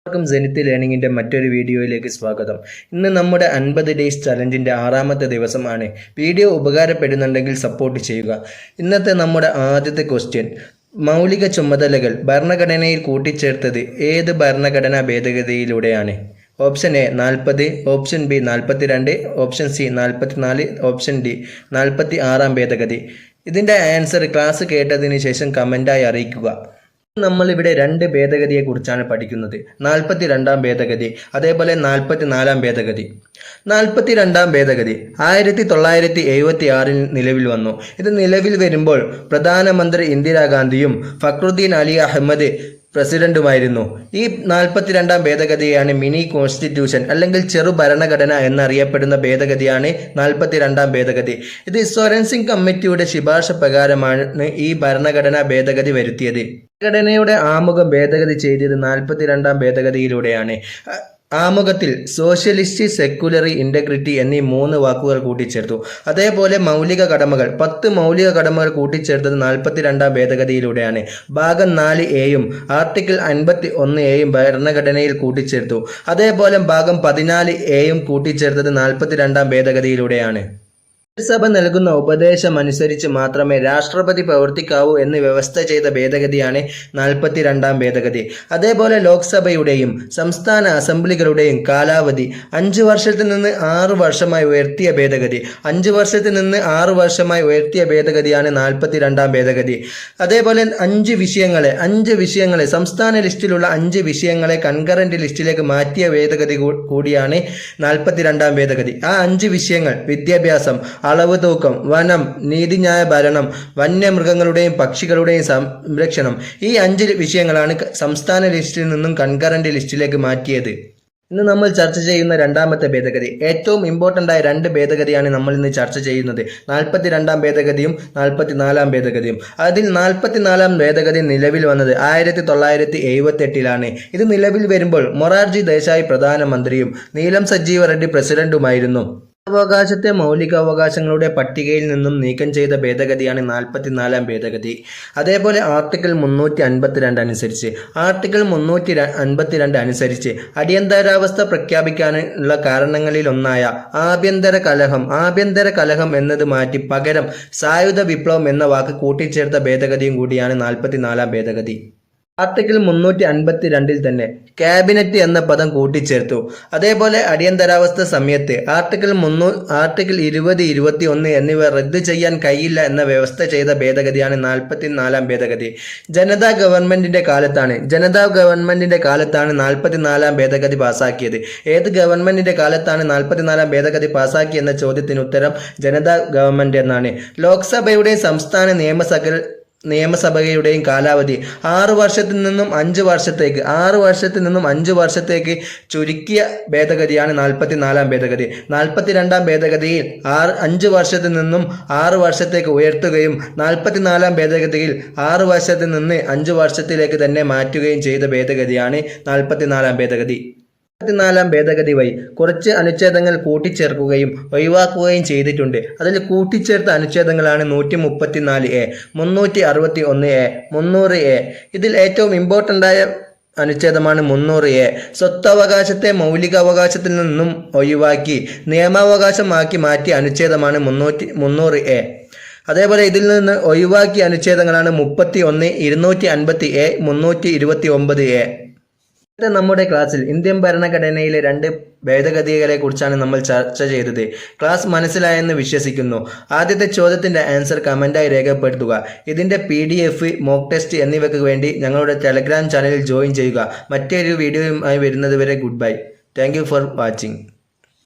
എല്ലാവർക്കും ജെനിത്ത് ലേണിംഗിൻ്റെ മറ്റൊരു വീഡിയോയിലേക്ക് സ്വാഗതം. ഇന്ന് നമ്മുടെ 50 ഡേയ്സ് ചലഞ്ചിൻ്റെ 6ാമത്തെ ദിവസമാണ്. വീഡിയോ ഉപകാരപ്പെടുന്നുണ്ടെങ്കിൽ സപ്പോർട്ട് ചെയ്യുക. ഇന്നത്തെ നമ്മുടെ ആദ്യത്തെ ക്വസ്റ്റ്യൻ, മൗലിക ചുമതലകൾ ഭരണഘടനയിൽ കൂട്ടിച്ചേർത്തത് ഏത് ഭരണഘടനാ ഭേദഗതിയിലൂടെയാണ്? Option A 40, option B 42, option C 44, option D 46ാം ഭേദഗതി. ഇതിൻ്റെ ആൻസർ ക്ലാസ് കേട്ടതിന് ശേഷം കമൻ്റായി അറിയിക്കുക. നമ്മളിവിടെ രണ്ട് ഭേദഗതിയെക്കുറിച്ചാണ് പഠിക്കുന്നത്. 42ാം ഭേദഗതി, അതേപോലെ 44ാം ഭേദഗതി. 42ാം ഭേദഗതി 1976 നിലവിൽ വന്നു. ഇത് നിലവിൽ വരുമ്പോൾ പ്രധാനമന്ത്രി ഇന്ദിരാഗാന്ധിയും ഫക്രുദ്ദീൻ അലി അഹമ്മദ് പ്രസിഡന്റുമായിരുന്നു. ഈ 42ാം ഭേദഗതിയാണ് മിനി കോൺസ്റ്റിറ്റ്യൂഷൻ അല്ലെങ്കിൽ ചെറു ഭരണഘടന എന്നറിയപ്പെടുന്ന ഭേദഗതിയാണ് 42ാം ഭേദഗതി. ഇത് സ്വരൺ സിംഗ് കമ്മിറ്റിയുടെ ശുപാർശ പ്രകാരമാണ് ഈ ഭരണഘടനാ ഭേദഗതി വരുത്തിയത്. ഭരണഘടനയുടെ ആമുഖം ഭേദഗതി ചെയ്തത് 42ാം ഭേദഗതിയിലൂടെയാണ്. ആമുഖത്തിൽ സോഷ്യലിസ്റ്റ്, സെക്യുലറി, ഇന്റഗ്രിറ്റി എന്നീ 3 വാക്കുകൾ കൂട്ടിച്ചേർത്തു. അതേപോലെ മൗലിക കടമകൾ 10 മൗലിക കടമകൾ കൂട്ടിച്ചേർത്തത് 42ാം ഭേദഗതിയിലൂടെയാണ്. ഭാഗം 4A-യും ആർട്ടിക്കിൾ 51A-യും ഭരണഘടനയിൽ കൂട്ടിച്ചേർത്തു. അതേപോലെ ഭാഗം 14A-യും കൂട്ടിച്ചേർത്തത് 42ാം ഭേദഗതിയിലൂടെയാണ്. സഭ നൽകുന്ന ഉപദേശം അനുസരിച്ച് മാത്രമേ രാഷ്ട്രപതി പ്രവർത്തിക്കാവൂ എന്ന് വ്യവസ്ഥ ചെയ്ത ഭേദഗതിയാണ് 42ാം ഭേദഗതി. അതേപോലെ ലോക്സഭയുടെയും സംസ്ഥാന അസംബ്ലികളുടെയും കാലാവധി 5 വർഷത്തിൽ നിന്ന് 6 വർഷമായി ഉയർത്തിയ ഭേദഗതി. 5 വർഷത്തിൽ നിന്ന് 6 വർഷമായി ഉയർത്തിയ ഭേദഗതിയാണ് 42ാം ഭേദഗതി. അതേപോലെ 5 വിഷയങ്ങളെ സംസ്ഥാന ലിസ്റ്റിലുള്ള 5 വിഷയങ്ങളെ കൺകറന്റ് ലിസ്റ്റിലേക്ക് മാറ്റിയ ഭേദഗതി കൂടിയാണ് 42ാം ഭേദഗതി. ആ 5 വിഷയങ്ങൾ വിദ്യാഭ്യാസം, അളവ് തൂക്കം, വനം, നീതിന്യായ ഭരണം, വന്യമൃഗങ്ങളുടെയും പക്ഷികളുടെയും സംരക്ഷണം. ഈ 5 വിഷയങ്ങളാണ് സംസ്ഥാന ലിസ്റ്റിൽ നിന്നും കൺകറന്റ് ലിസ്റ്റിലേക്ക് മാറ്റിയത്. ഇന്ന് നമ്മൾ ചർച്ച ചെയ്യുന്ന 2ാമത്തെ ഭേദഗതി. ഏറ്റവും ഇമ്പോർട്ടൻ്റ് ആയ 2 ഭേദഗതിയാണ് നമ്മൾ ഇന്ന് ചർച്ച ചെയ്യുന്നത്. 42ാം ഭേദഗതിയും 44ാം ഭേദഗതിയും. അതിൽ 44ാം ഭേദഗതി നിലവിൽ വന്നത് 1978-ലാണ്. ഇത് നിലവിൽ വരുമ്പോൾ മൊറാർജി ദേശായി പ്രധാനമന്ത്രിയും നീലം സഞ്ജീവ റെഡ്ഡി പ്രസിഡന്റുമായിരുന്നു. അവകാശത്തെ മൗലികാവകാശങ്ങളുടെ പട്ടികയിൽ നിന്നും നീക്കം ചെയ്ത ഭേദഗതിയാണ് 44ാം ഭേദഗതി. അതേപോലെ ആർട്ടിക്കിൾ 352 അനുസരിച്ച് അടിയന്തരാവസ്ഥ പ്രഖ്യാപിക്കാനുള്ള കാരണങ്ങളിലൊന്നായ ആഭ്യന്തര കലഹം എന്നത് മാറ്റി പകരം സായുധ വിപ്ലവം എന്ന വാക്ക് കൂട്ടിച്ചേർത്ത ഭേദഗതിയും കൂടിയാണ് 44ാം ഭേദഗതി. ആർട്ടിക്കിൾ 352 തന്നെ ക്യാബിനറ്റ് എന്ന പദം കൂട്ടിച്ചേർത്തു. അതേപോലെ അടിയന്തരാവസ്ഥ സമയത്ത് ആർട്ടിക്കിൾ 20, 21 എന്നിവ റദ്ദ് ചെയ്യാൻ കഴിയില്ല എന്ന വ്യവസ്ഥ ചെയ്ത ഭേദഗതിയാണ് 44ാം ഭേദഗതി. ജനതാ ഗവൺമെന്റിന്റെ കാലത്താണ് 44ാം ഭേദഗതി പാസാക്കിയത്. ഏത് ഗവൺമെന്റിന്റെ കാലത്താണ് 44ാം ഭേദഗതി പാസാക്കി എന്ന ചോദ്യത്തിന് ഉത്തരം ജനതാ ഗവൺമെന്റ് എന്നാണ്. ലോക്സഭയുടെയും സംസ്ഥാന നിയമസഭയുടെയും കാലാവധി 6 വർഷത്തിൽ നിന്നും 5 വർഷത്തേക്ക് ചുരുക്കിയ ഭേദഗതിയാണ് 44ാം ഭേദഗതി. 42ാം ഭേദഗതിയിൽ 5 വർഷത്തിൽ നിന്നും 6 വർഷത്തേക്ക് ഉയർത്തുകയും 44ാം ഭേദഗതിയിൽ 6 വർഷത്തിൽ നിന്ന് 5 വർഷത്തിലേക്ക് തന്നെ മാറ്റുകയും ചെയ്ത ഭേദഗതിയാണ് 44ാം ഭേദഗതി. 44ാം ഭേദഗതി വഴി കുറച്ച് അനുച്ഛേദങ്ങൾ കൂട്ടിച്ചേർക്കുകയും ഒഴിവാക്കുകയും ചെയ്തിട്ടുണ്ട്. അതിൽ കൂട്ടിച്ചേർത്ത അനുച്ഛേദങ്ങളാണ് 134A, 361A, 300A. ഇതിൽ ഏറ്റവും ഇമ്പോർട്ടൻ്റ് ആയ അനുച്ഛേദമാണ് 300A. സ്വത്തവകാശത്തെ മൗലികാവകാശത്തിൽ നിന്നും ഒഴിവാക്കി നിയമാവകാശമാക്കി മാറ്റിയ അനുച്ഛേദമാണ് 300A. അതേപോലെ ഇതിൽ നിന്ന് ഒഴിവാക്കിയ അനുച്ഛേദങ്ങളാണ് 31, 250A, 329A. നമ്മുടെ ക്ലാസ്സിൽ ഇന്ത്യൻ ഭരണഘടനയിലെ 2 ഭേദഗതികളെ കുറിച്ചാണ് നമ്മൾ ചർച്ച ചെയ്തത്. ക്ലാസ് മനസ്സിലായെന്ന് വിശ്വസിക്കുന്നു. ആദ്യത്തെ ചോദ്യത്തിന്റെ ആൻസർ കമന്റായി രേഖപ്പെടുത്തുക. ഇതിന്റെ PDF, മോക്ക് ടെസ്റ്റ് എന്നിവയ്ക്ക് വേണ്ടി ഞങ്ങളുടെ ടെലഗ്രാം ചാനലിൽ ജോയിൻ ചെയ്യുക. മറ്റൊരു വീഡിയോയുമായി വരുന്നത് വരെ good bye. Thank you for watching.